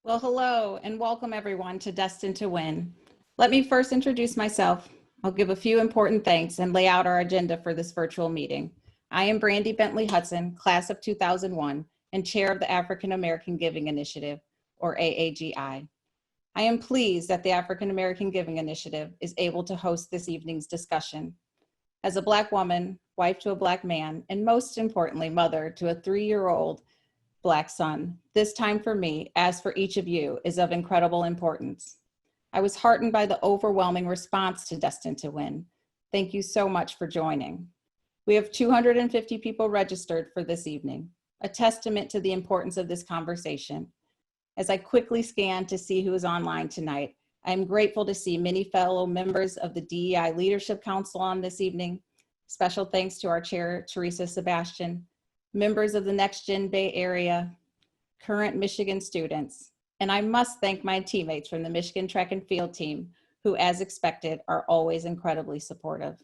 Well, hello and welcome everyone to Destined to Win. Let me first introduce myself. I'll give a few important thanks and lay out our agenda for this virtual meeting. I am Brandy Bentley Hudson, class of 2001, and chair of the African American Giving Initiative, or AAGI. I am pleased that the African American Giving Initiative is able to host this evening's discussion. As a Black woman, wife to a Black man, and most importantly, mother to a 3-year-old Black son, this time for me, as for each of you, is of incredible importance. I was heartened by the overwhelming response to Destined to Win. Thank you so much for joining. We have 250 people registered for this evening, a testament to the importance of this conversation. As I quickly scan to see who is online tonight, I am grateful to see many fellow members of the DEI Leadership Council on this evening. Special thanks to our chair, Teresa Sebastian, members of the Next Gen Bay Area, current Michigan students, and I must thank my teammates from the Michigan Track and Field team, who, as expected, are always incredibly supportive.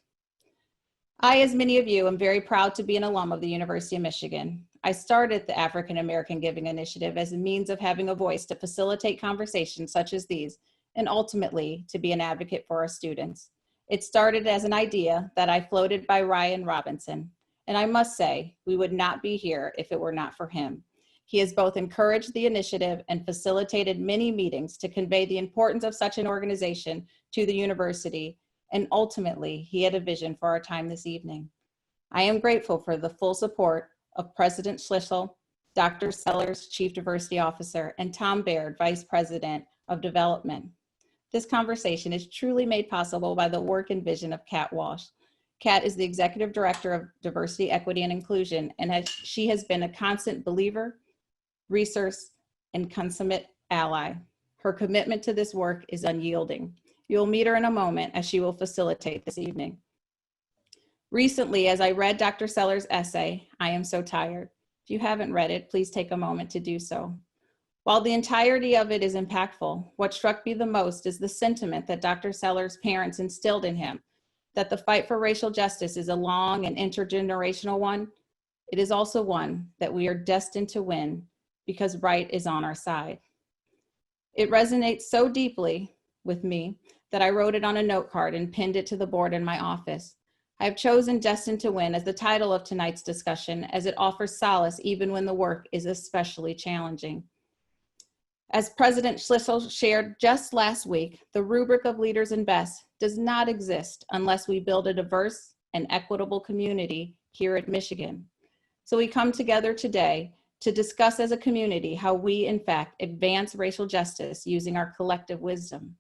I, as many of you, am very proud to be an alum of the University of Michigan. I started the African American Giving Initiative as a means of having a voice to facilitate conversations such as these, and ultimately to be an advocate for our students. It started as an idea that I floated by Ryan Robinson, and I must say, we would not be here if it were not for him. He has both encouraged the initiative and facilitated many meetings to convey the importance of such an organization to the university, and ultimately, he had a vision for our time this evening. I am grateful for the full support of President Schlissel, Dr. Sellers, Chief Diversity Officer, and Tom Baird, Vice President of Development. This conversation is truly made possible by the work and vision of Kat Walsh. Kat is the Executive Director of Diversity, Equity, and Inclusion, and she has been a constant believer, resource, and consummate ally. Her commitment to this work is unyielding. You'll meet her in a moment as she will facilitate this evening. Recently, as I read Dr. Sellers' essay, I Am So Tired. If you haven't read it, please take a moment to do so. While the entirety of it is impactful, what struck me the most is the sentiment that Dr. Sellers' parents instilled in him, that the fight for racial justice is a long and intergenerational one. It is also one that we are destined to win because right is on our side. It resonates so deeply with me that I wrote it on a note card and pinned it to the board in my office. I have chosen Destined to Win as the title of tonight's discussion, as it offers solace even when the work is especially challenging. As President Schlissel shared just last week, the rubric of leaders and best does not exist unless we build a diverse and equitable community here at Michigan. So we come together today to discuss as a community how we, in fact, advance racial justice using our collective wisdom.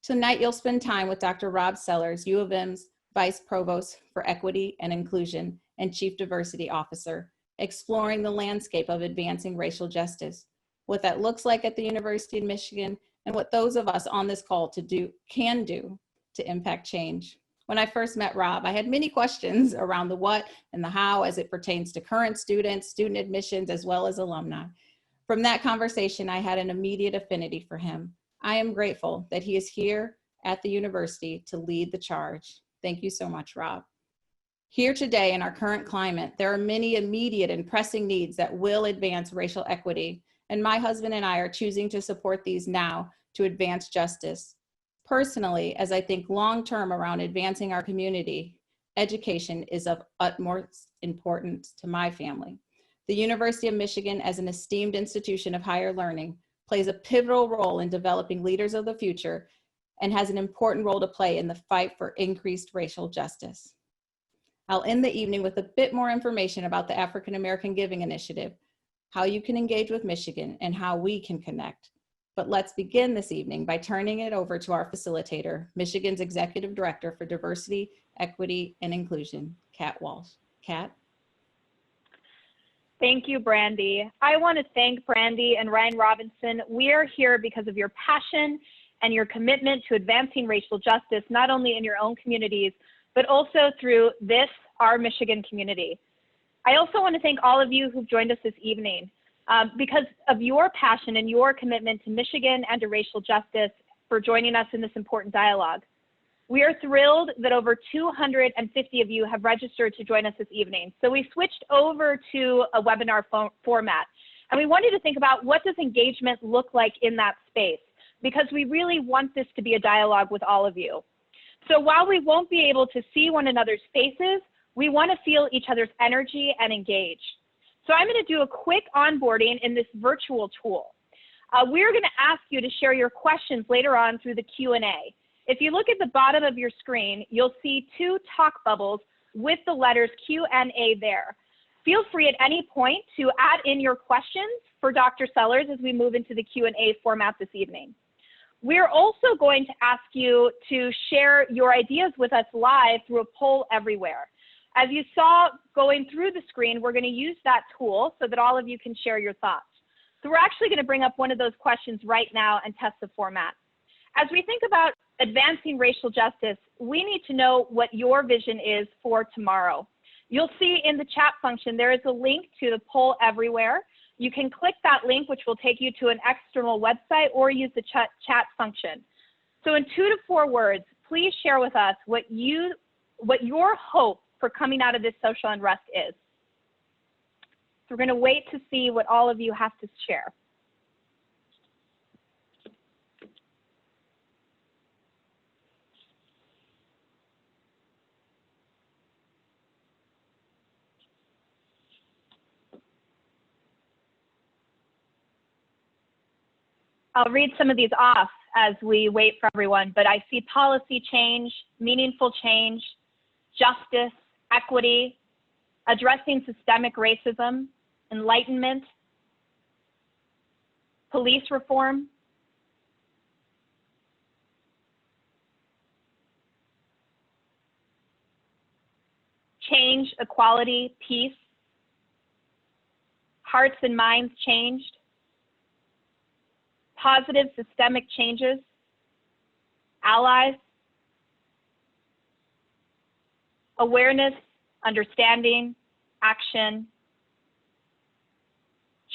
Tonight, you'll spend time with Dr. Rob Sellers, U of M's Vice Provost for Equity and Inclusion and Chief Diversity Officer, exploring the landscape of advancing racial justice, what that looks like at the University of Michigan, and what those of us on this call can do to impact change. When I first met Rob, I had many questions around the what and the how as it pertains to current students, student admissions, as well as alumni. From that conversation, I had an immediate affinity for him. I am grateful that he is here at the university to lead the charge. Thank you so much, Rob. Here today in our current climate, there are many immediate and pressing needs that will advance racial equity, and my husband and I are choosing to support these now to advance justice. Personally, as I think long-term around advancing our community, education is of utmost importance to my family. The University of Michigan, as an esteemed institution of higher learning, plays a pivotal role in developing leaders of the future and has an important role to play in the fight for increased racial justice. I'll end the evening with a bit more information about the African American Giving Initiative, how you can engage with Michigan, and how we can connect. But let's begin this evening by turning it over to our facilitator, Michigan's Executive Director for Diversity, Equity, and Inclusion, Kat Walsh. Kat? Thank you, Brandy. I want to thank Brandy and Ryan Robinson. We are here because of your passion and your commitment to advancing racial justice, not only in your own communities, but also through this, our Michigan community. I also want to thank all of you who've joined us this evening. Because of your passion and your commitment to Michigan and to racial justice, for joining us in this important dialogue. We are thrilled that over 250 of you have registered to join us this evening. So we switched over to a webinar format. And we want you to think about, what does engagement look like in that space? Because we really want this to be a dialogue with all of you. So while we won't be able to see one another's faces, we want to feel each other's energy and engage. So I'm going to do a quick onboarding in this virtual tool. We're going to ask you to share your questions later on through the Q&A. If you look at the bottom of your screen, you'll see 2 talk bubbles with the letters Q&A there. Feel free at any point to add in your questions for Dr. Sellers as we move into the Q&A format this evening. We're also going to ask you to share your ideas with us live through a poll everywhere. As you saw going through the screen, we're going to use that tool so that all of you can share your thoughts. So we're actually going to bring up one of those questions right now and test the format. As we think about advancing racial justice, we need to know what your vision is for tomorrow. You'll see in the chat function, there is a link to the poll everywhere. You can click that link, which will take you to an external website, or use the chat function. So in 2 to 4 words, please share with us what your hope for coming out of this social unrest is. So we're going to wait to see what all of you have to share. I'll read some of these off as we wait for everyone, but I see policy change, meaningful change, justice, equity, addressing systemic racism, enlightenment, police reform, change, equality, peace, hearts and minds changed, positive systemic changes, allies, awareness, understanding, action,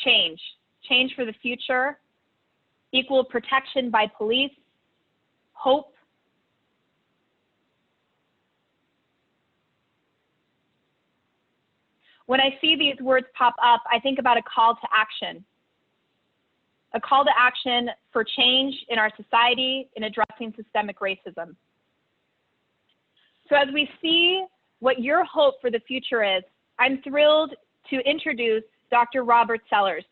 change, change for the future, equal protection by police, hope, when I see these words pop up, I think about a call to action. A call to action for change in our society in addressing systemic racism. So as we see what your hope for the future is, I'm thrilled to introduce Dr. Robert Sellers.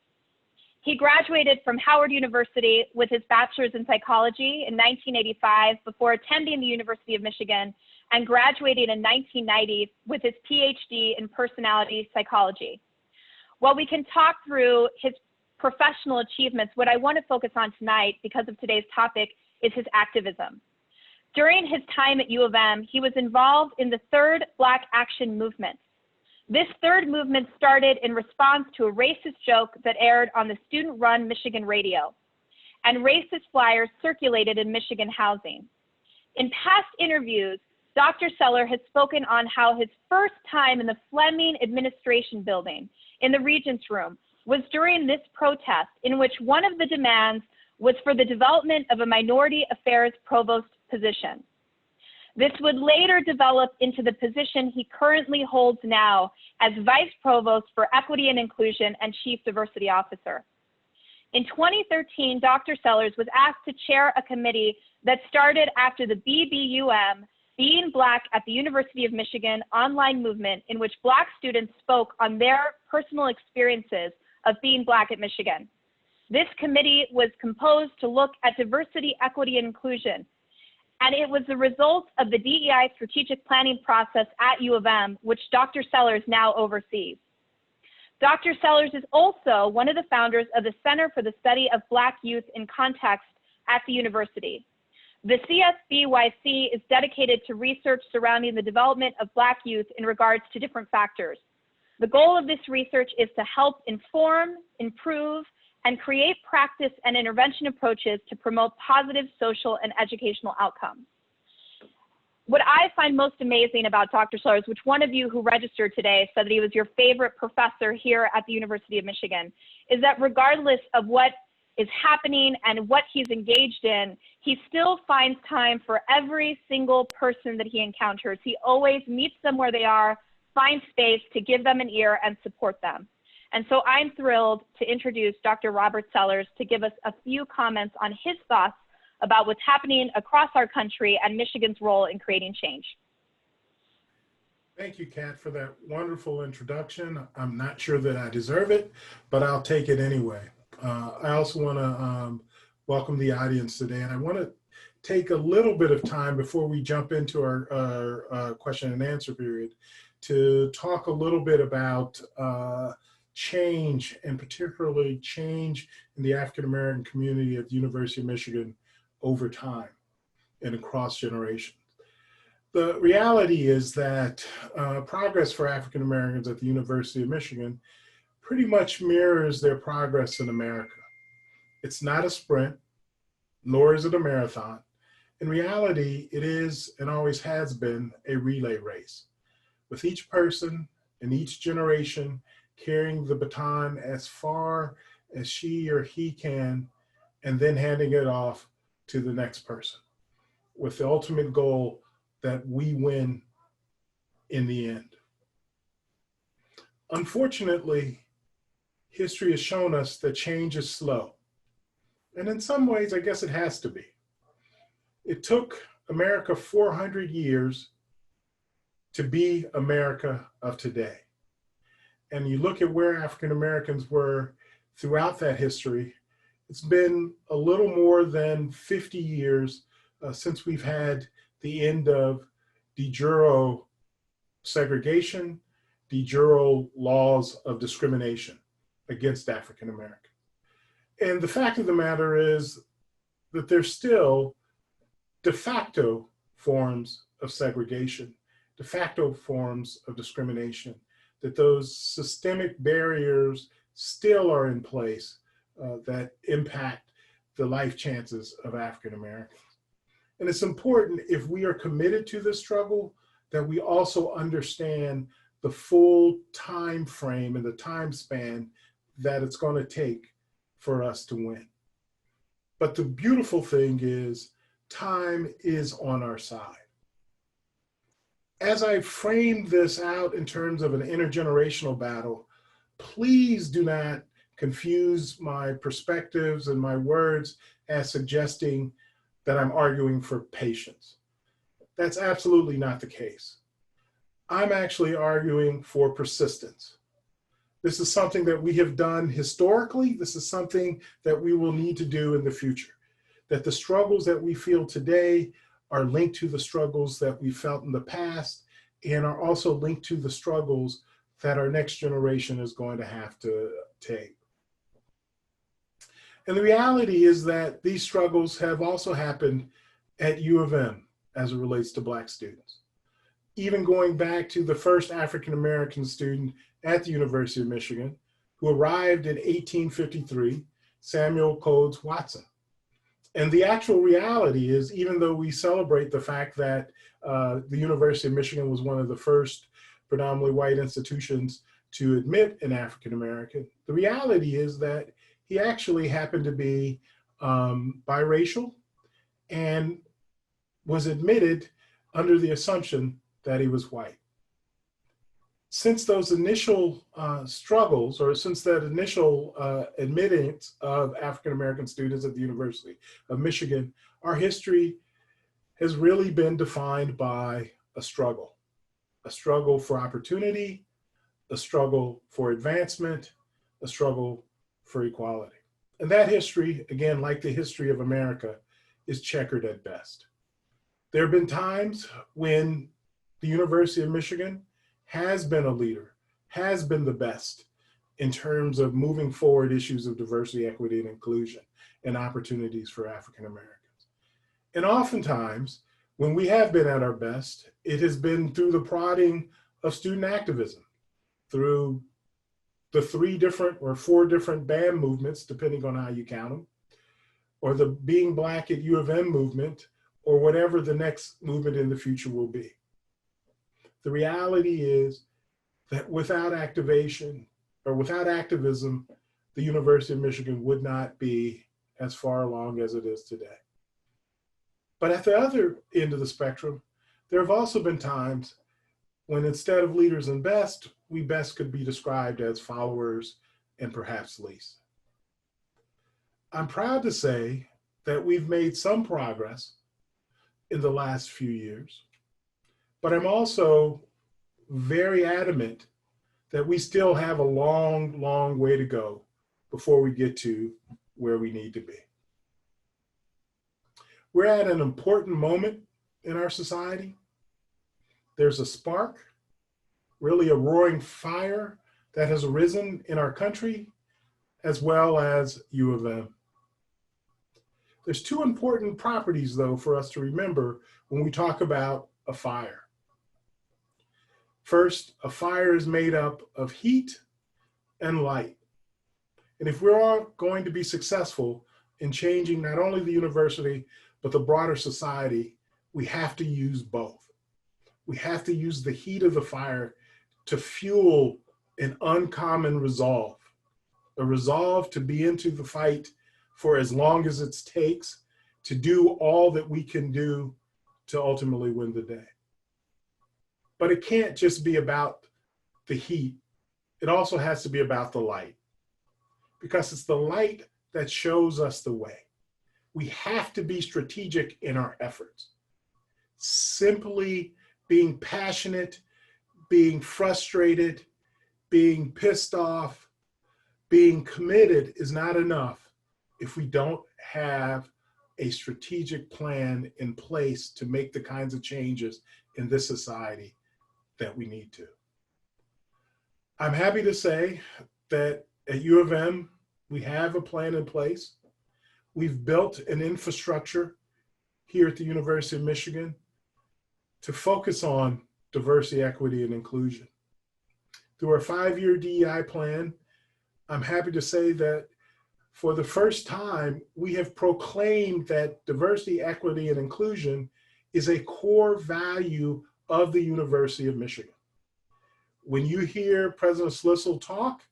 He graduated from Howard University with his bachelor's in psychology in 1985 before attending the University of Michigan and graduating in 1990 with his PhD in personality psychology. While we can talk through his professional achievements, what I want to focus on tonight, because of today's topic, is his activism. During his time at U of M, he was involved in the Third Black Action Movement. This third movement started in response to a racist joke that aired on the student-run Michigan radio, and racist flyers circulated in Michigan housing. In past interviews, Dr. Sellers has spoken on how his first time in the Fleming administration building in the Regents Room was during this protest, in which one of the demands was for the development of a minority affairs provost position. This would later develop into the position he currently holds now as Vice Provost for Equity and Inclusion and Chief Diversity Officer. In 2013, Dr. Sellers was asked to chair a committee that started after the BBUM, Being Black at the University of Michigan online movement, in which Black students spoke on their personal experiences of being Black at Michigan. This committee was composed to look at diversity, equity, and inclusion, and it was the result of the DEI strategic planning process at U of M, which Dr. Sellers now oversees. Dr. Sellers is also one of the founders of the Center for the Study of Black Youth in Context at the university. The CSBYC is dedicated to research surrounding the development of Black youth in regards to different factors. The goal of this research is to help inform, improve, and create practice and intervention approaches to promote positive social and educational outcomes. What I find most amazing about Dr. Sellers, which one of you who registered today said that he was your favorite professor here at the University of Michigan, is that regardless of what is happening and what he's engaged in, he still finds time for every single person that he encounters. He always meets them where they are, finds space to give them an ear and support them. And so I'm thrilled to introduce Dr. Robert Sellers to give us a few comments on his thoughts about what's happening across our country and Michigan's role in creating change. Thank you, Kat, for that wonderful introduction. I'm not sure that I deserve it, but I'll take it anyway. I also want to welcome the audience today, and I want to take a little bit of time before we jump into our question and answer period to talk a little bit about change, and particularly change in the African-American community at the University of Michigan over time and across generations. The reality is that progress for African Americans at the University of Michigan pretty much mirrors their progress in America. It's not a sprint, nor is it a marathon. In reality, it is and always has been a relay race, with each person in each generation carrying the baton as far as she or he can, and then handing it off to the next person, with the ultimate goal that we win in the end. Unfortunately, history has shown us that change is slow. And in some ways, I guess it has to be. It took America 400 years to be America of today. And you look at where African Americans were throughout that history, it's been a little more than 50 years since we've had the end of de jure segregation, de jure laws of discrimination against African Americans. And the fact of the matter is that there's still de facto forms of segregation, de facto forms of discrimination, that those systemic barriers still are in place that impact the life chances of African Americans. And it's important, if we are committed to this struggle, that we also understand the full time frame and the time span that it's going to take for us to win. But the beautiful thing is, time is on our side. As I framed this out in terms of an intergenerational battle, please do not confuse my perspectives and my words as suggesting that I'm arguing for patience. That's absolutely not the case. I'm actually arguing for persistence. This is something that we have done historically. This is something that we will need to do in the future. That the struggles that we feel today are linked to the struggles that we felt in the past, and are also linked to the struggles that our next generation is going to have to take. And the reality is that these struggles have also happened at U of M as it relates to Black students. Even going back to the first African-American student at the University of Michigan, who arrived in 1853, Samuel Coles Watson. And the actual reality is, even though we celebrate the fact that the University of Michigan was one of the first predominantly white institutions to admit an African-American, the reality is that he actually happened to be biracial and was admitted under the assumption that he was white. Since those initial struggles, or since that initial admittance of African-American students at the University of Michigan, our history has really been defined by a struggle for opportunity, a struggle for advancement, a struggle for equality. And that history, again, like the history of America, is checkered at best. There have been times when the University of Michigan has been a leader, has been the best in terms of moving forward issues of diversity, equity, and inclusion and opportunities for African Americans. And oftentimes, when we have been at our best, it has been through the prodding of student activism, through the 3 different or 4 different BAM movements, depending on how you count them, or the Being Black at U of M movement, or whatever the next movement in the future will be. The reality is that without activation or without activism, the University of Michigan would not be as far along as it is today. But at the other end of the spectrum, there have also been times when, instead of leaders and best, we best could be described as followers and perhaps least. I'm proud to say that we've made some progress in the last few years, but I'm also very adamant that we still have a long, long way to go before we get to where we need to be. We're at an important moment in our society. There's a spark, really a roaring fire that has arisen in our country, as well as U of M. There's two important properties, though, for us to remember when we talk about a fire. First, a fire is made up of heat and light. And if we're all going to be successful in changing not only the university, but the broader society, we have to use both. We have to use the heat of the fire to fuel an uncommon resolve, a resolve to be into the fight for as long as it takes to do all that we can do to ultimately win the day. But it can't just be about the heat. It also has to be about the light, because it's the light that shows us the way. We have to be strategic in our efforts. Simply being passionate, being frustrated, being pissed off, being committed is not enough if we don't have a strategic plan in place to make the kinds of changes in this society that we need to. I'm happy to say that at U of M, we have a plan in place. We've built an infrastructure here at the University of Michigan to focus on diversity, equity, and inclusion. Through our 5-year DEI plan, I'm happy to say that for the first time, we have proclaimed that diversity, equity, and inclusion is a core value of the University of Michigan. When you hear President Slissel talk,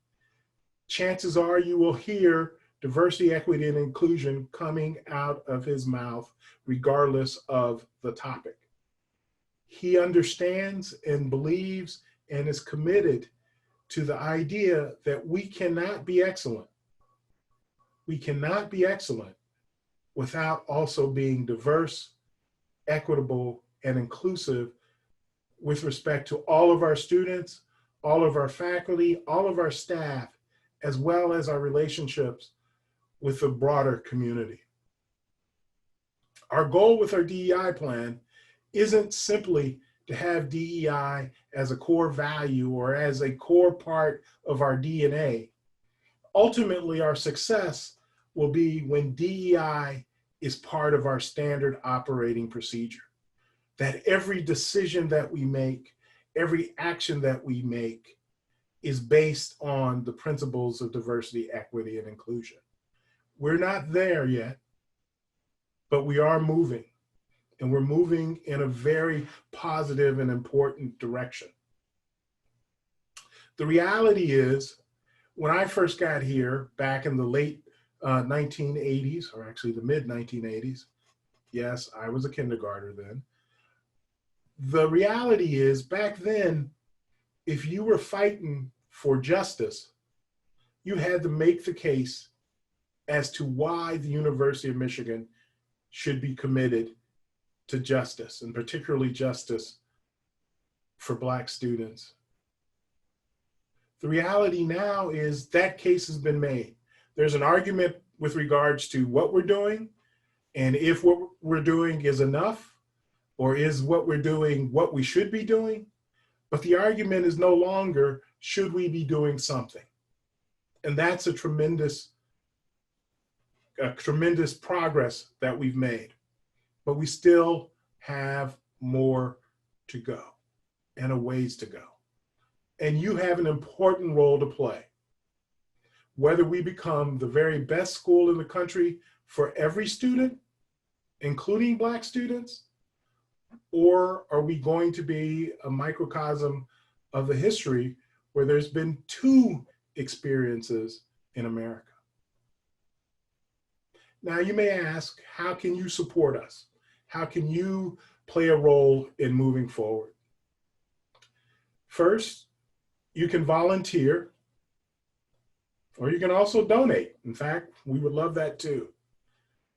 chances are you will hear diversity, equity, and inclusion coming out of his mouth, regardless of the topic. He understands and believes and is committed to the idea that we cannot be excellent. We cannot be excellent without also being diverse, equitable, and inclusive with respect to all of our students, all of our faculty, all of our staff, as well as our relationships with the broader community. Our goal with our DEI plan isn't simply to have DEI as a core value or as a core part of our DNA. Ultimately, our success will be when DEI is part of our standard operating procedure. That every decision that we make, every action that we make is based on the principles of diversity, equity, and inclusion. We're not there yet, but we are moving, and we're moving in a very positive and important direction. The reality is, when I first got here back in the late 1980s, or actually the mid 1980s, yes, I was a kindergartner then. The reality is, back then, if you were fighting for justice, you had to make the case as to why the University of Michigan should be committed to justice, and particularly justice for Black students. The reality now is that case has been made. There's an argument with regards to what we're doing, and if what we're doing is enough, or is what we're doing what we should be doing. But the argument is no longer, should we be doing something? And that's a tremendous progress that we've made. But we still have more to go and a ways to go. And you have an important role to play. Whether we become the very best school in the country for every student, including Black students, or are we going to be a microcosm of the history where there's been two experiences in America? Now you may ask, how can you support us? How can you play a role in moving forward? First, you can volunteer Or you can also donate. In fact, we would love that too.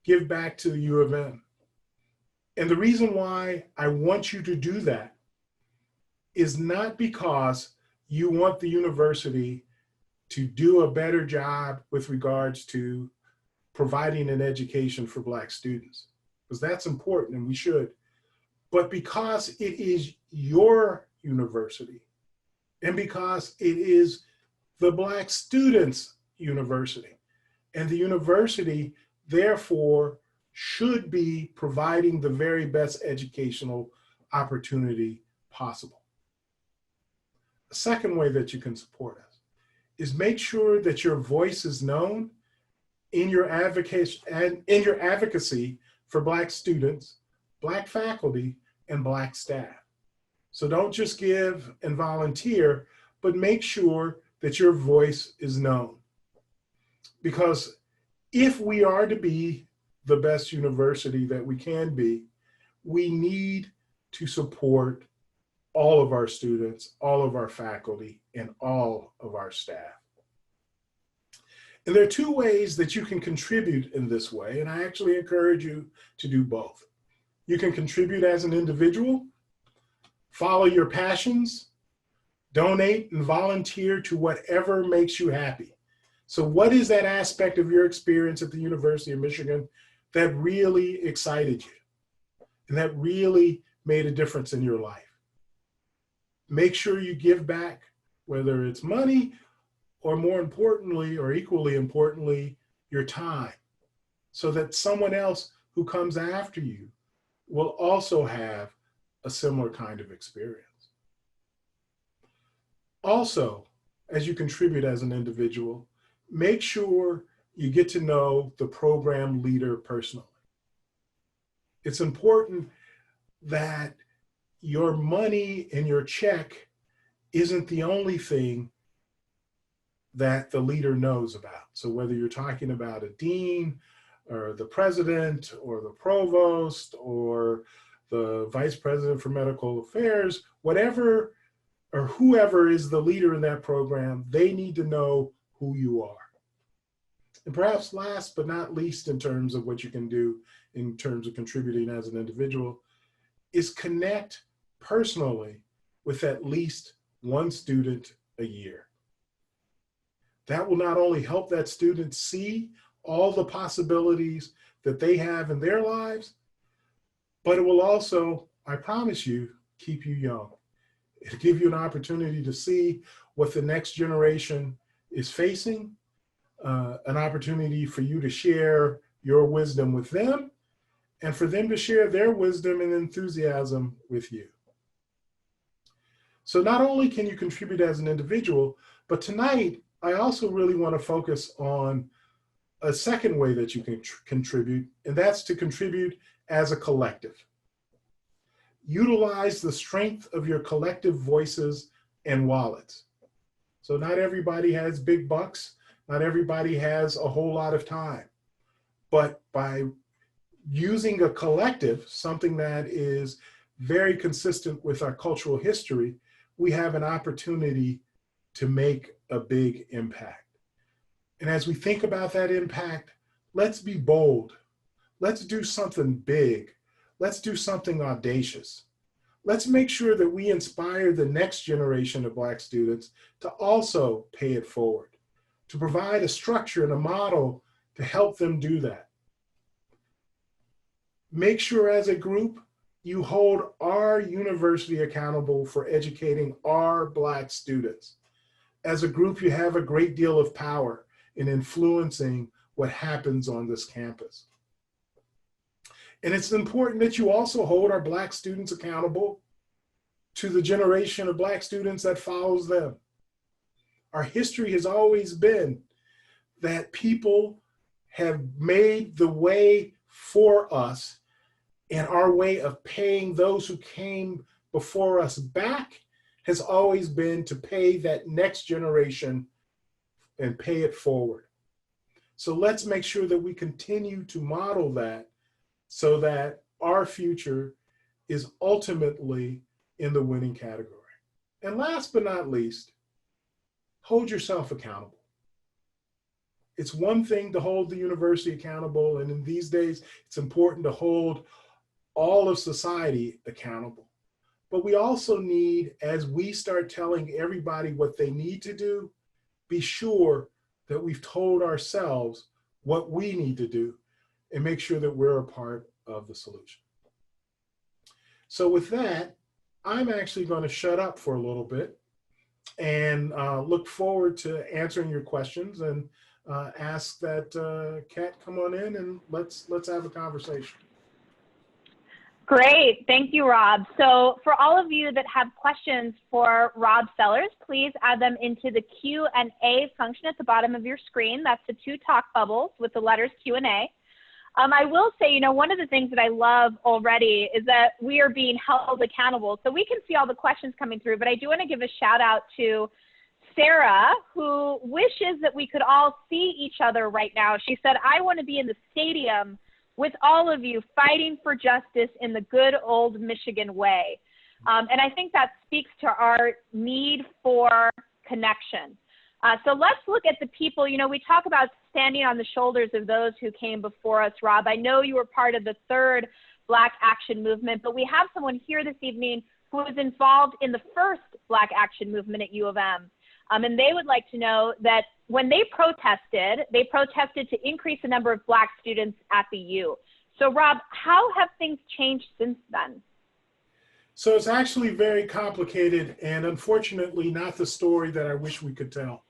Give back to the U of M. And the reason why I want you to do that is not because you want the university to do a better job with regards to providing an education for Black students, because that's important and we should, but because it is your university and because it is the Black students' university. And the university, therefore, should be providing the very best educational opportunity possible. The second way that you can support us is make sure that your voice is known in your advocacy for Black students, Black faculty, and Black staff. So don't just give and volunteer, but make sure that your voice is known. Because if we are to be the best university that we can be, we need to support all of our students, all of our faculty, and all of our staff. And there are two ways that you can contribute in this way, and I actually encourage you to do both. You can contribute as an individual, follow your passions, donate and volunteer to whatever makes you happy. So what is that aspect of your experience at the University of Michigan that really excited you and that really made a difference in your life? Make sure you give back, whether it's money or more importantly, or equally importantly, your time, so that someone else who comes after you will also have a similar kind of experience. Also, as you contribute as an individual, make sure you get to know the program leader personally. It's important that your money and your check isn't the only thing that the leader knows about. So whether you're talking about a dean or the president or the provost or the vice president for medical affairs, whatever or whoever is the leader in that program, they need to know who you are. And perhaps last but not least, in terms of what you can do in terms of contributing as an individual, is connect personally with at least one student a year. That will not only help that student see all the possibilities that they have in their lives, but it will also, I promise you, keep you young. It'll give you an opportunity to see what the next generation is facing, an opportunity for you to share your wisdom with them, and for them to share their wisdom and enthusiasm with you. So not only can you contribute as an individual, but tonight, I also really want to focus on a second way that you can contribute, and that's to contribute as a collective. Utilize the strength of your collective voices and wallets. So not everybody has big bucks, not everybody has a whole lot of time, but by using a collective, something that is very consistent with our cultural history, we have an opportunity to make a big impact. And as we think about that impact, let's be bold. Let's do something big. Let's do something audacious. Let's make sure that we inspire the next generation of Black students to also pay it forward, to provide a structure and a model to help them do that. Make sure as a group, you hold our university accountable for educating our Black students. As a group, you have a great deal of power in influencing what happens on this campus. And it's important that you also hold our Black students accountable to the generation of Black students that follows them. Our history has always been that people have made the way for us, and our way of paying those who came before us back has always been to pay that next generation and pay it forward. So let's make sure that we continue to model that so that our future is ultimately in the winning category. And last but not least, hold yourself accountable. It's one thing to hold the university accountable, and in these days, it's important to hold all of society accountable. But we also need, as we start telling everybody what they need to do, be sure that we've told ourselves what we need to do and make sure that we're a part of the solution. So with that, I'm actually going to shut up for a little bit and look forward to answering your questions, and ask that Kat come on in and let's have a conversation. Great. Thank you, Rob. So for all of you that have questions for Rob Sellers, please add them into the Q&A function at the bottom of your screen. That's the two talk bubbles with the letters Q&A. I will say, you know, one of the things that I love already is that we are being held accountable. So we can see all the questions coming through, but I do want to give a shout out to Sarah, who wishes that we could all see each other right now. She said, I want to be in the stadium with all of you fighting for justice in the good old Michigan way. And I think that speaks to our need for connection. So let's look at the people. You know, we talk about standing on the shoulders of those who came before us, Rob. I know you were part of the third Black Action movement, but we have someone here this evening who was involved in the first Black Action movement at U of M. And they would like to know that when they protested to increase the number of Black students at the U. So Rob, how have things changed since then? So it's actually very complicated, and unfortunately not the story that I wish we could tell.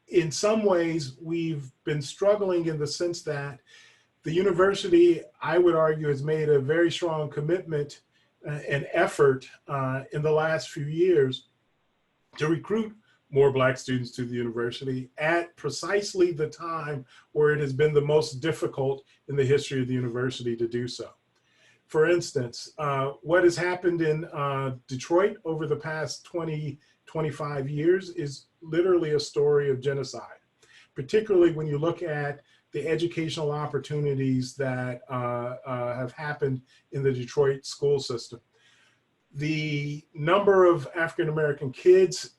In some ways, we've been struggling in the sense that the university, I would argue, has made a very strong commitment and effort in the last few years to recruit more Black students to the university at precisely the time where it has been the most difficult in the history of the university to do so. For instance, what has happened in Detroit over the past 25 years is literally a story of genocide, particularly when you look at the educational opportunities that have happened in the Detroit school system. The number of African-American kids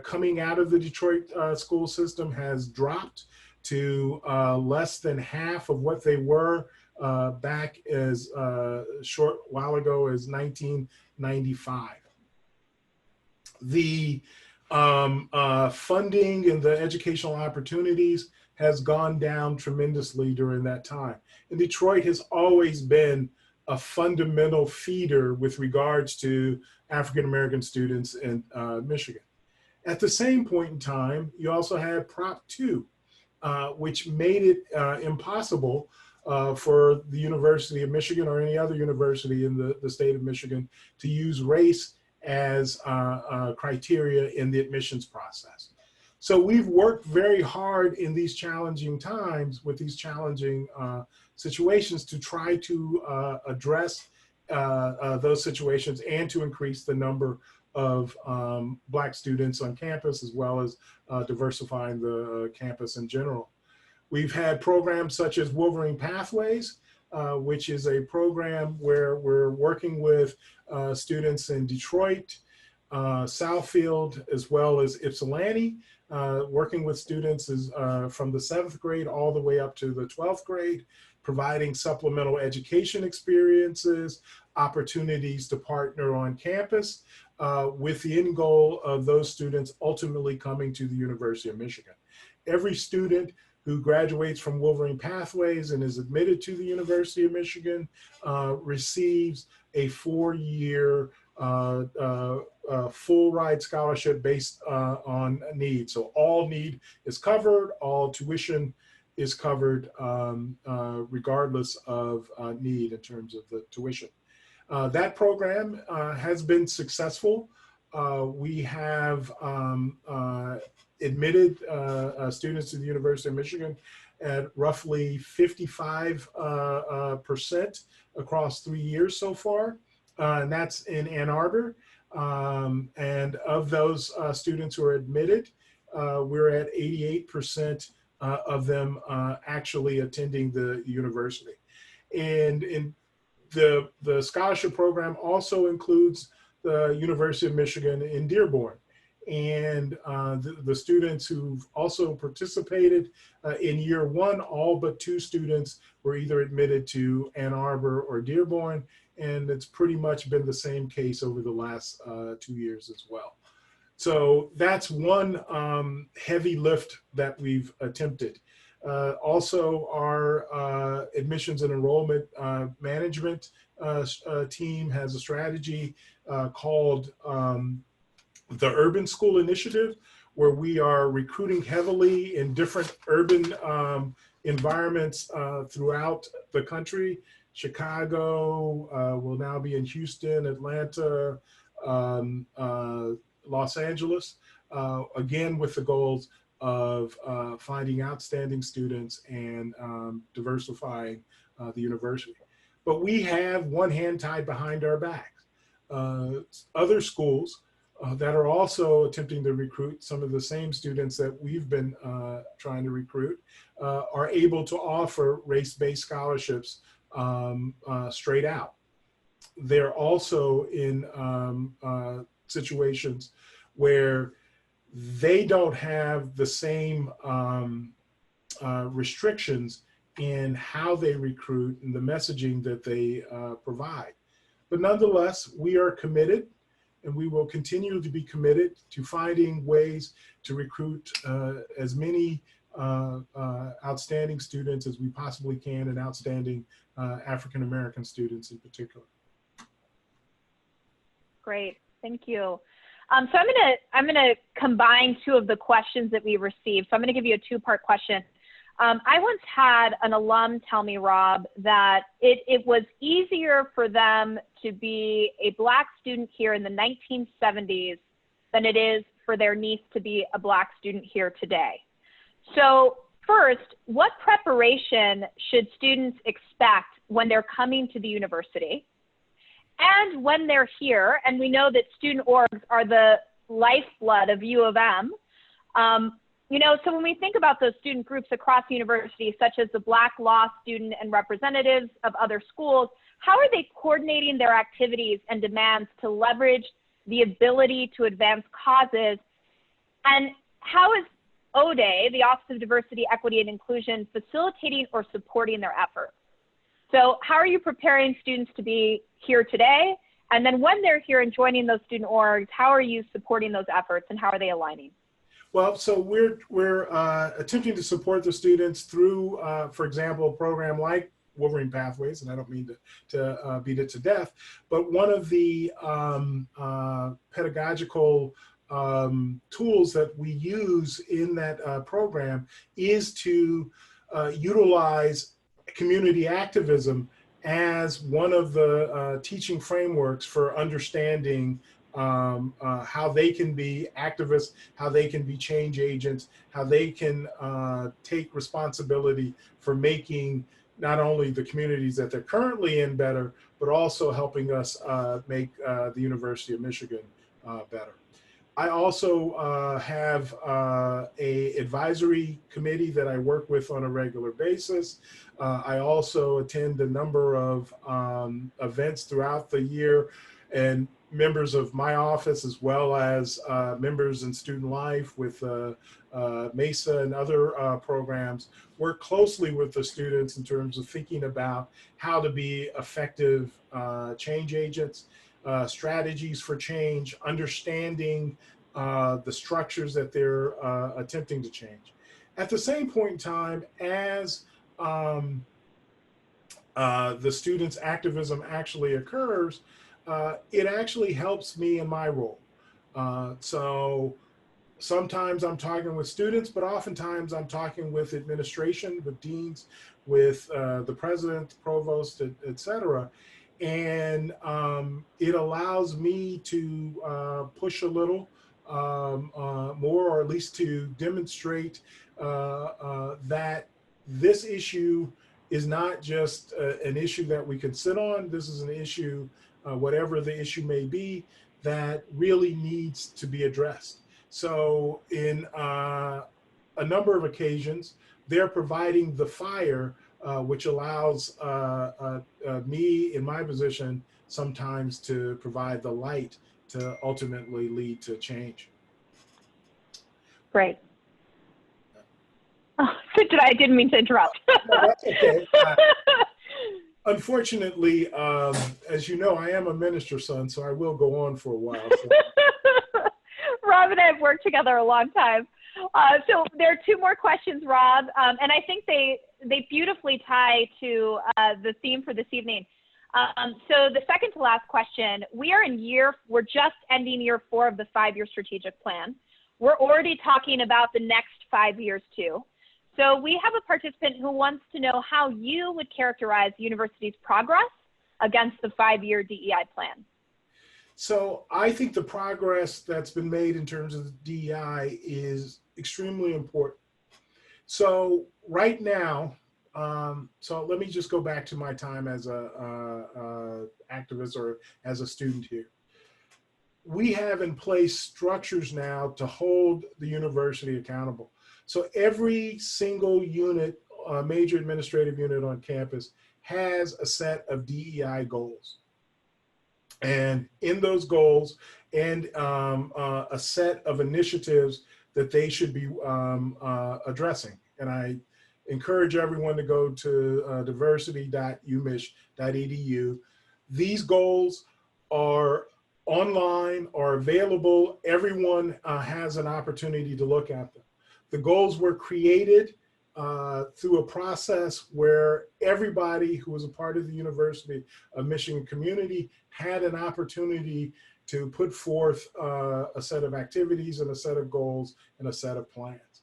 coming out of the Detroit school system has dropped to less than half of what they were back as short while ago as 1995. The funding and the educational opportunities has gone down tremendously during that time. And Detroit has always been a fundamental feeder with regards to African-American students in Michigan. At the same point in time, you also had Prop 2, which made it impossible for the University of Michigan or any other university in the state of Michigan to use race as criteria in the admissions process. So we've worked very hard in these challenging times with these challenging situations to try to address those situations and to increase the number of Black students on campus, as well as diversifying the campus in general. We've had programs such as Wolverine Pathways, which is a program where we're working with students in Detroit, Southfield, as well as Ypsilanti, working with students from the 7th grade all the way up to the 12th grade, providing supplemental education experiences, opportunities to partner on campus, with the end goal of those students ultimately coming to the University of Michigan. Every student who graduates from Wolverine Pathways and is admitted to the University of Michigan receives a 4-year full ride scholarship based on need. So all need is covered, all tuition is covered regardless of need in terms of the tuition. That program has been successful. We have admitted students to the University of Michigan at roughly 55% across 3 years so far, and that's in Ann Arbor. And of those students who are admitted, we're at 88% of them actually attending the university. And the scholarship program also includes the University of Michigan in Dearborn. And the students who've also participated in year one, all but 2 students were either admitted to Ann Arbor or Dearborn, and it's pretty much been the same case over the last 2 years as well. So that's one heavy lift that we've attempted. Also, our admissions and enrollment management team has a strategy called the Urban School Initiative, where we are recruiting heavily in different urban environments throughout the country. Chicago will now be in Houston, Atlanta, Los Angeles, again with the goals of finding outstanding students and diversifying the university. But we have one hand tied behind our backs. Other schools that are also attempting to recruit some of the same students that we've been trying to recruit are able to offer race-based scholarships straight out. They're also in situations where they don't have the same restrictions in how they recruit and the messaging that they provide. But nonetheless, we are committed, and we will continue to be committed to finding ways to recruit as many outstanding students as we possibly can, and outstanding African-American students in particular. Great, thank you. So I'm gonna combine 2 of the questions that we received. So I'm gonna give you a 2-part question. I once had an alum tell me, Rob, that it was easier for them to be a Black student here in the 1970s than it is for their niece to be a Black student here today. So first, what preparation should students expect when they're coming to the university? And when they're here, and we know that student orgs are the lifeblood of U of M, you know, so when we think about those student groups across the university, such as the Black law student and representatives of other schools, how are they coordinating their activities and demands to leverage the ability to advance causes? And how is ODE, the Office of Diversity, Equity, and Inclusion, facilitating or supporting their efforts? So how are you preparing students to be here today? And then when they're here and joining those student orgs, how are you supporting those efforts, and how are they aligning? Well, so we're attempting to support the students through, for example, a program like Wolverine Pathways, and I don't mean to beat it to death, but one of the pedagogical tools that we use in that program is to utilize community activism as one of the teaching frameworks for understanding how they can be activists, how they can be change agents, how they can take responsibility for making not only the communities that they're currently in better, but also helping us make the University of Michigan better. I also have a advisory committee that I work with on a regular basis. I also attend a number of events throughout the year, and members of my office, as well as members in student life with MESA and other programs, work closely with the students in terms of thinking about how to be effective change agents, strategies for change, understanding the structures that they're attempting to change. At the same point in time, as the students' activism actually occurs, it actually helps me in my role. So sometimes I'm talking with students, but oftentimes I'm talking with administration, with deans, with the president, the provost, et cetera. And it allows me to push a little more, or at least to demonstrate that this issue is not just an issue that we can sit on. This is an issue, whatever the issue may be, that really needs to be addressed. So in a number of occasions, they're providing the fire, which allows me in my position sometimes to provide the light to ultimately lead to change. Great. Oh, I didn't mean to interrupt. No, that's okay. Unfortunately, as you know, I am a minister's son, so I will go on for a while. So. Rob and I have worked together a long time. So there are two more questions, Rob, and I think they beautifully tie to the theme for this evening. So the second to last question, we're just ending year 4 of the 5-year strategic plan. We're already talking about the next 5 years too. So we have a participant who wants to know how you would characterize the university's progress against the 5-year DEI plan. So I think the progress that's been made in terms of the DEI is extremely important. So right now, so let me just go back to my time as a activist or as a student here. We have in place structures now to hold the university accountable. So every single unit, major administrative unit on campus has a set of DEI goals. And in those goals and a set of initiatives that they should be addressing. And I encourage everyone to go to diversity.umich.edu. These goals are online, are available. Everyone has an opportunity to look at them. The goals were created through a process where everybody who was a part of the University of Michigan community had an opportunity to put forth a set of activities and a set of goals and a set of plans.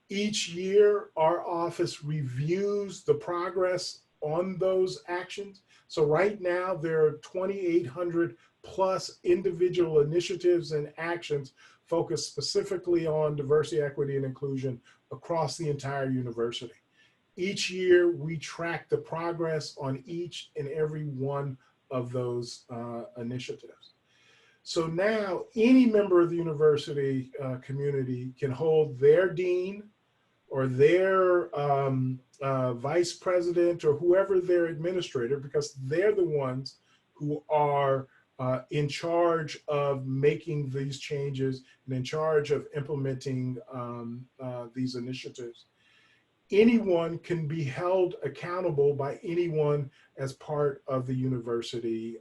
Each year, our office reviews the progress on those actions. So right now, there are 2,800 plus individual initiatives and actions focused specifically on diversity, equity, and inclusion across the entire university. Each year, we track the progress on each and every one of those initiatives. So now any member of the university community can hold their dean or their vice president or whoever their administrator, because they're the ones who are in charge of making these changes and in charge of implementing these initiatives. Anyone can be held accountable by anyone as part of the university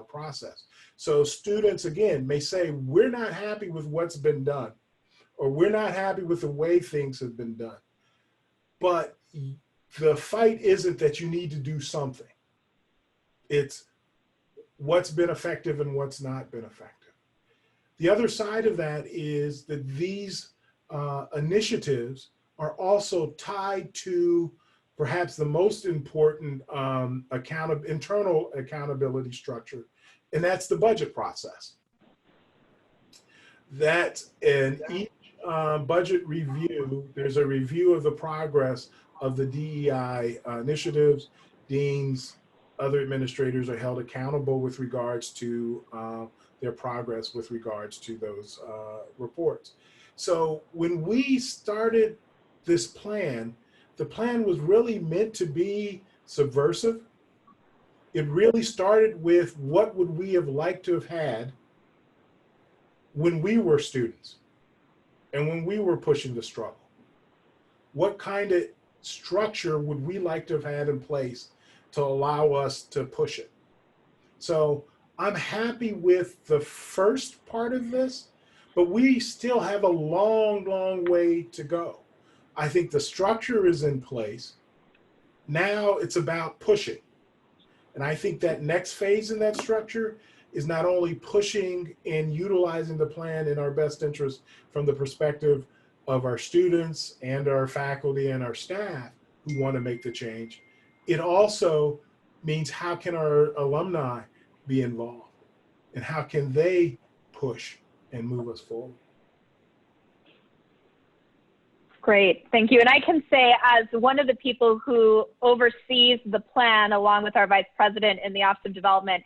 process. So students, again, may say, we're not happy with what's been done, or we're not happy with the way things have been done. But the fight isn't that you need to do something. It's what's been effective and what's not been effective. The other side of that is that these initiatives are also tied to perhaps the most important internal accountability structure, and that's the budget process. That in each budget review, there's a review of the progress of the DEI initiatives. Deans, other administrators are held accountable with regards to their progress with regards to those reports. So when we started this plan, the plan was really meant to be subversive. It really started with what would we have liked to have had when we were students and when we were pushing the struggle. What kind of structure would we like to have had in place to allow us to push it? So I'm happy with the first part of this, but we still have a long, long way to go. I think the structure is in place. Now it's about pushing. And I think that next phase in that structure is not only pushing and utilizing the plan in our best interest from the perspective of our students and our faculty and our staff who want to make the change. It also means how can our alumni be involved and how can they push and move us forward? Great, thank you. And I can say, as one of the people who oversees the plan along with our vice president in the Office of Development,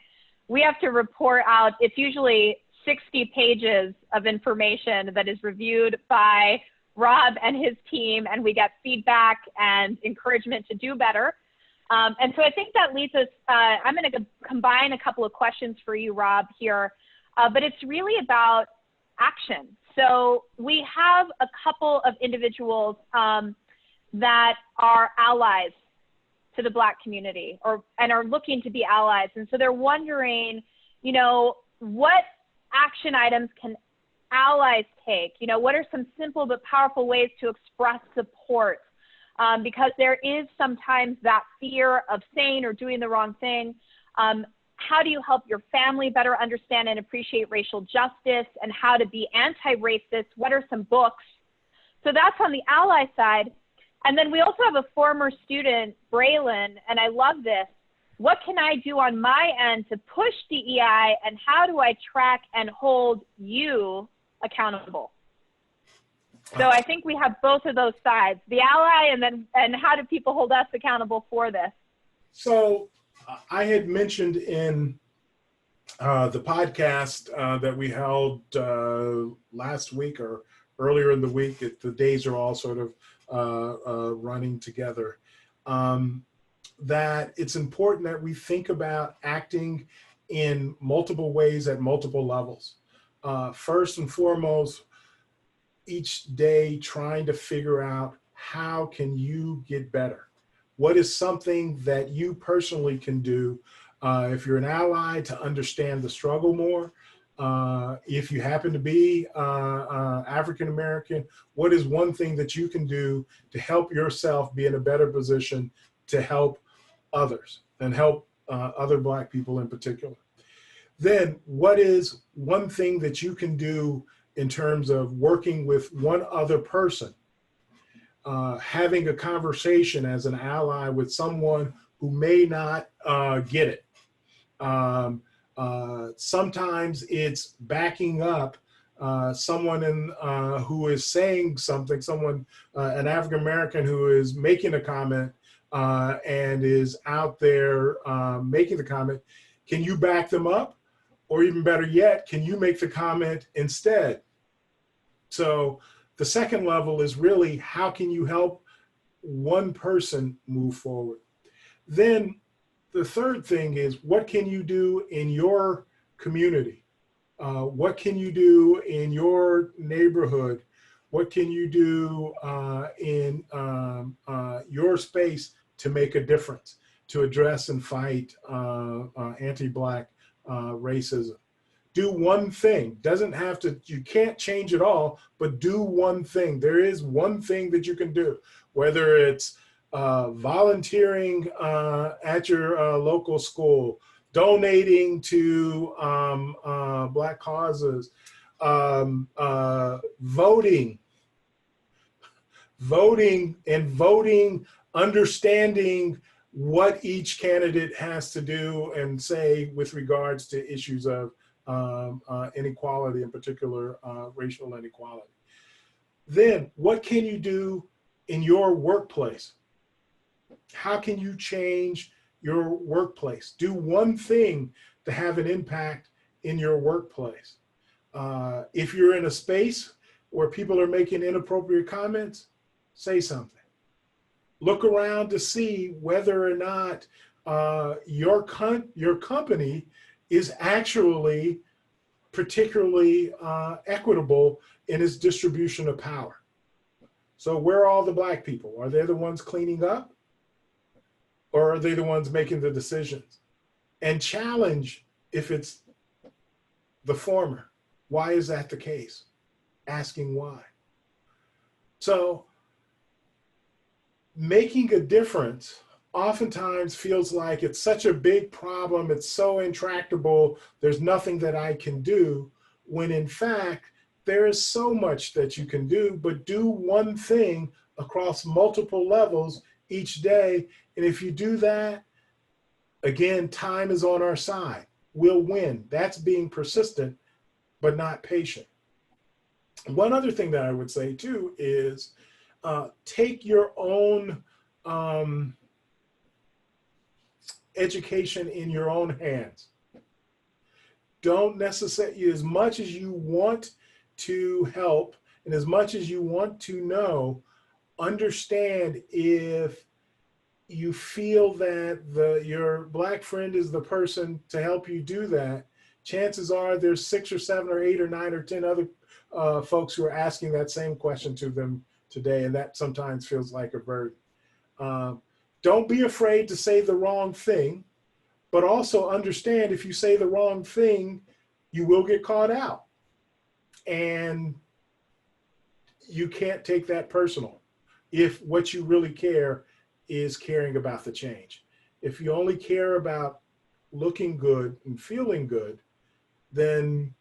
we have to report out, it's usually 60 pages of information that is reviewed by Rob and his team, and we get feedback and encouragement to do better. And so I think that leads us, I'm going to combine a couple of questions for you, Rob, here, but it's really about action. So we have a couple of individuals that are allies to the Black community and are looking to be allies. And so they're wondering, you know, what action items can allies take? You know, what are some simple but powerful ways to express support? Because there is sometimes that fear of saying or doing the wrong thing. How do you help your family better understand and appreciate racial justice and how to be anti-racist? What are some books? So that's on the ally side. And then we also have a former student, Braylon, and I love this. What can I do on my end to push DEI, and how do I track and hold you accountable? So I think we have both of those sides, the ally and how do people hold us accountable for this? So I had mentioned in the podcast that we held last week or earlier in the week, the days are all sort of running together, that it's important that we think about acting in multiple ways at multiple levels. First and foremost, each day trying to figure out how can you get better? What is something that you personally can do if you're an ally to understand the struggle more? If you happen to be African American, what is one thing that you can do to help yourself be in a better position to help others and help other Black people in particular? Then what is one thing that you can do in terms of working with one other person, having a conversation as an ally with someone who may not get it? Sometimes it's backing up someone who is saying something, an African American who is making a comment and is out there making the comment. Can you back them up? Or even better yet, can you make the comment instead? So the second level is really how can you help one person move forward? Then the third thing is what can you do in your community? What can you do in your neighborhood? What can you do in your space to make a difference, to address and fight anti-Black racism? Do one thing. Doesn't have to, you can't change it all, but do one thing. There is one thing that you can do, whether it's volunteering at your local school, donating to Black causes, voting, understanding what each candidate has to do and say with regards to issues of inequality, in particular racial inequality. Then what can you do in your workplace? How can you change your workplace? Do one thing to have an impact in your workplace. If you're in a space where people are making inappropriate comments, say something. Look around to see whether or not your company is actually particularly equitable in its distribution of power. So where are all the Black people? Are they the ones cleaning up? Or are they the ones making the decisions? And challenge if it's the former. Why is that the case? Asking why. So making a difference oftentimes feels like it's such a big problem, it's so intractable, there's nothing that I can do, when in fact, there is so much that you can do, but do one thing across multiple levels each day. And if you do that, again, time is on our side. We'll win. That's being persistent, but not patient. One other thing that I would say too is take your own education in your own hands. Don't necessarily, as much as you want to help and as much as you want to know, understand if you feel that your Black friend is the person to help you do that, chances are there's 6 or 7 or 8 or 9 or 10 other folks who are asking that same question to them today, and that sometimes feels like a burden. Don't be afraid to say the wrong thing, but also understand if you say the wrong thing, you will get caught out. And you can't take that personal if what you really care is caring about the change. If you only care about looking good and feeling good, then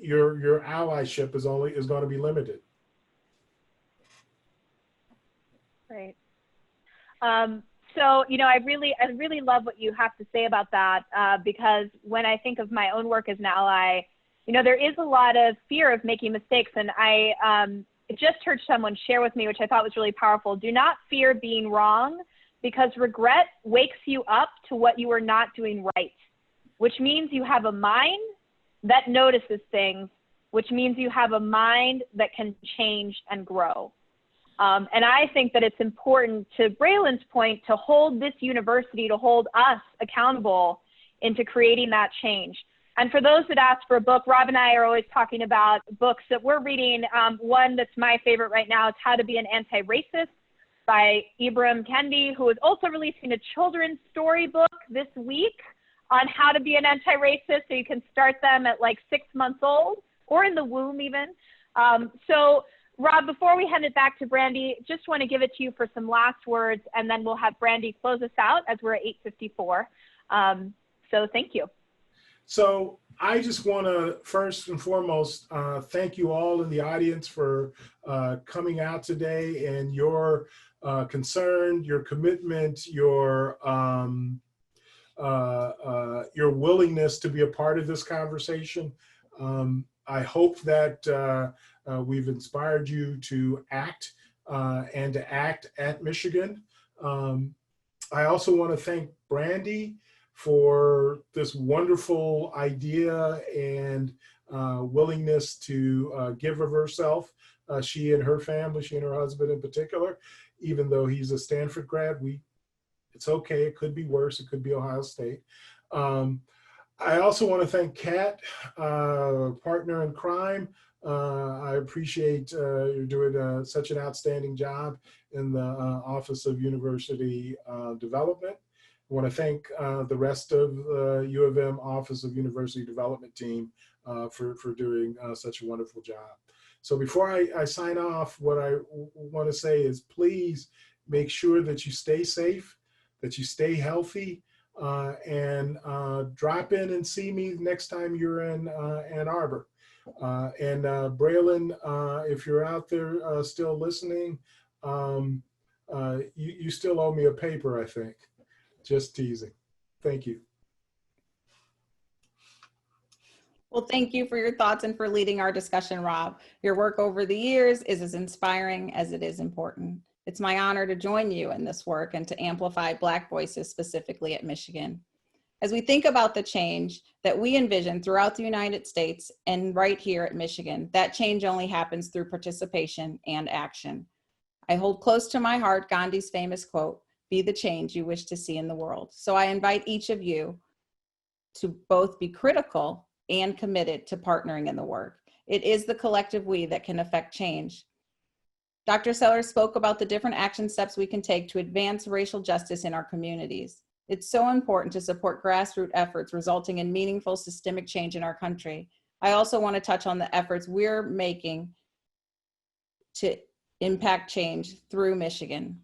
your allyship is going to be limited. Great. So, you know, I really love what you have to say about that, because when I think of my own work as an ally, you know, there is a lot of fear of making mistakes. And I just heard someone share with me, which I thought was really powerful. Do not fear being wrong, because regret wakes you up to what you are not doing right, which means you have a mind that notices things, which means you have a mind that can change and grow. And I think that it's important, to Braylon's point, to hold this university, to hold us accountable into creating that change. And for those that ask for a book, Rob and I are always talking about books that we're reading. One that's my favorite right now is How to Be an Anti-Racist by Ibram Kendi, who is also releasing a children's storybook this week on how to be an anti-racist. So you can start them at like 6 months old or in the womb even. So Rob, before we hand it back to Brandy, just want to give it to you for some last words, and then we'll have Brandy close us out as we're at 8:54. So thank you. So I just want to first and foremost thank you all in the audience for coming out today, and your concern, your commitment, your willingness to be a part of this conversation. I hope that we've inspired you to act and to act at Michigan. I also want to thank Brandy for this wonderful idea and willingness to give of herself. She and her family, she and her husband in particular, even though he's a Stanford grad, it's okay, it could be worse, it could be Ohio State. I also want to thank Kat, partner in crime. I appreciate you're doing such an outstanding job in the Office of University Development. I want to thank the rest of the U of M Office of University Development team for doing such a wonderful job. So before I sign off, what I want to say is, please make sure that you stay safe, that you stay healthy, and drop in and see me next time you're in Ann Arbor. And Braylon, if you're out there still listening, you still owe me a paper, I think. Just teasing. Thank you. Well, thank you for your thoughts and for leading our discussion, Rob. Your work over the years is as inspiring as it is important. It's my honor to join you in this work and to amplify Black voices specifically at Michigan. As we think about the change that we envision throughout the United States and right here at Michigan, that change only happens through participation and action. I hold close to my heart Gandhi's famous quote, "Be the change you wish to see in the world." So I invite each of you to both be critical and committed to partnering in the work. It is the collective we that can affect change. Dr. Sellers spoke about the different action steps we can take to advance racial justice in our communities. It's so important to support grassroots efforts resulting in meaningful systemic change in our country. I also want to touch on the efforts we're making to impact change through Michigan.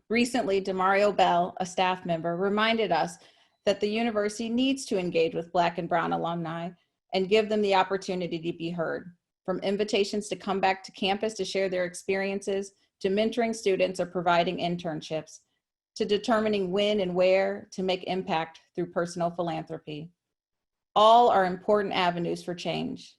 Recently, Demario Bell, a staff member, reminded us that the university needs to engage with Black and Brown alumni and give them the opportunity to be heard. From invitations to come back to campus to share their experiences, to mentoring students or providing internships, to determining when and where to make impact through personal philanthropy. All are important avenues for change.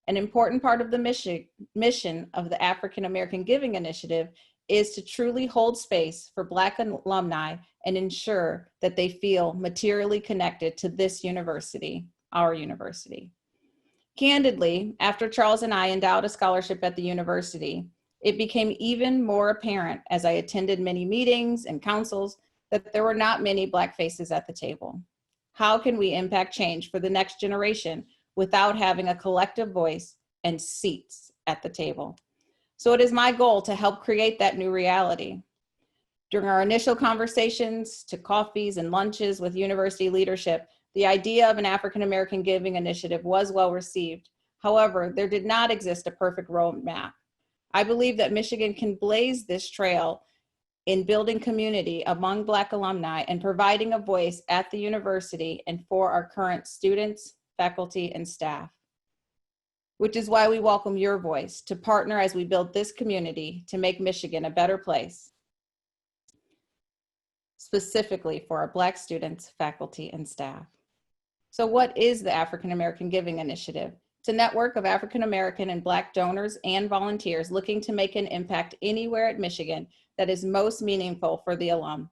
An important part of the mission of the African American Giving Initiative is to truly hold space for Black alumni and ensure that they feel materially connected to this university, our university. Candidly, after Charles and I endowed a scholarship at the university, it became even more apparent as I attended many meetings and councils that there were not many Black faces at the table. How can we impact change for the next generation without having a collective voice and seats at the table. So it is my goal to help create that new reality. During our initial conversations to coffees and lunches with university leadership, the idea of an African American Giving Initiative was well received. However, there did not exist a perfect roadmap. I believe that Michigan can blaze this trail in building community among Black alumni and providing a voice at the university and for our current students, faculty, and staff. Which is why we welcome your voice to partner as we build this community to make Michigan a better place, specifically for our Black students, faculty, and staff. So what is the African American Giving Initiative? It's a network of African American and Black donors and volunteers looking to make an impact anywhere at Michigan that is most meaningful for the alum.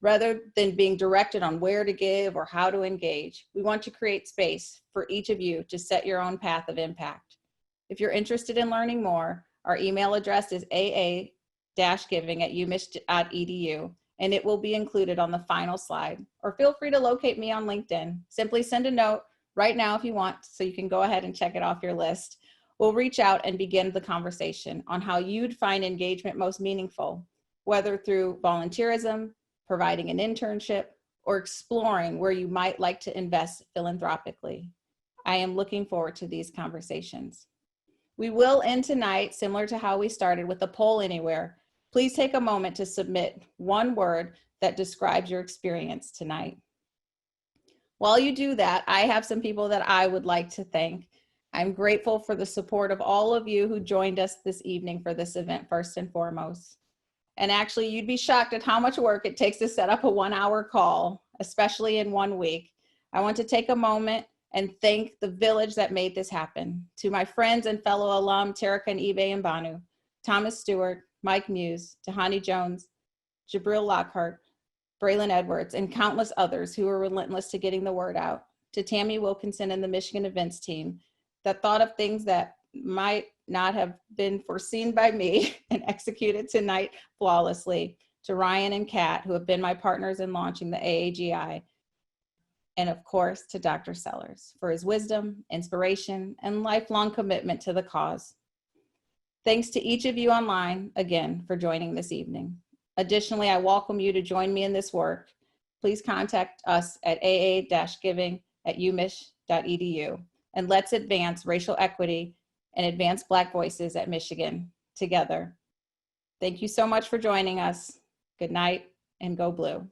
Rather than being directed on where to give or how to engage, we want to create space for each of you to set your own path of impact. If you're interested in learning more, our email address is aa-giving@umich.edu, and it will be included on the final slide. Or feel free to locate me on LinkedIn. Simply send a note right now if you want, so you can go ahead and check it off your list. We'll reach out and begin the conversation on how you'd find engagement most meaningful, whether through volunteerism, providing an internship, or exploring where you might like to invest philanthropically. I am looking forward to these conversations. We will end tonight, similar to how we started, with a poll anywhere. Please take a moment to submit one word that describes your experience tonight. While you do that, I have some people that I would like to thank. I'm grateful for the support of all of you who joined us this evening for this event, first and foremost. And actually, you'd be shocked at how much work it takes to set up a 1-hour call, especially in 1 week. I want to take a moment and thank the village that made this happen. To my friends and fellow alum, Terica and Ibe and Banu, Thomas Stewart, Mike Muse, Tahani Jones, Jabril Lockhart, Braylon Edwards, and countless others who were relentless to getting the word out. To Tammy Wilkinson and the Michigan events team that thought of things that might not have been foreseen by me and executed tonight flawlessly. To Ryan and Kat, who have been my partners in launching the AAGI. And of course, to Dr. Sellers for his wisdom, inspiration, and lifelong commitment to the cause. Thanks to each of you online, again, for joining this evening. Additionally, I welcome you to join me in this work. Please contact us at aa-giving@umich.edu, and let's advance racial equity and advance Black voices at Michigan together. Thank you so much for joining us. Good night and go blue.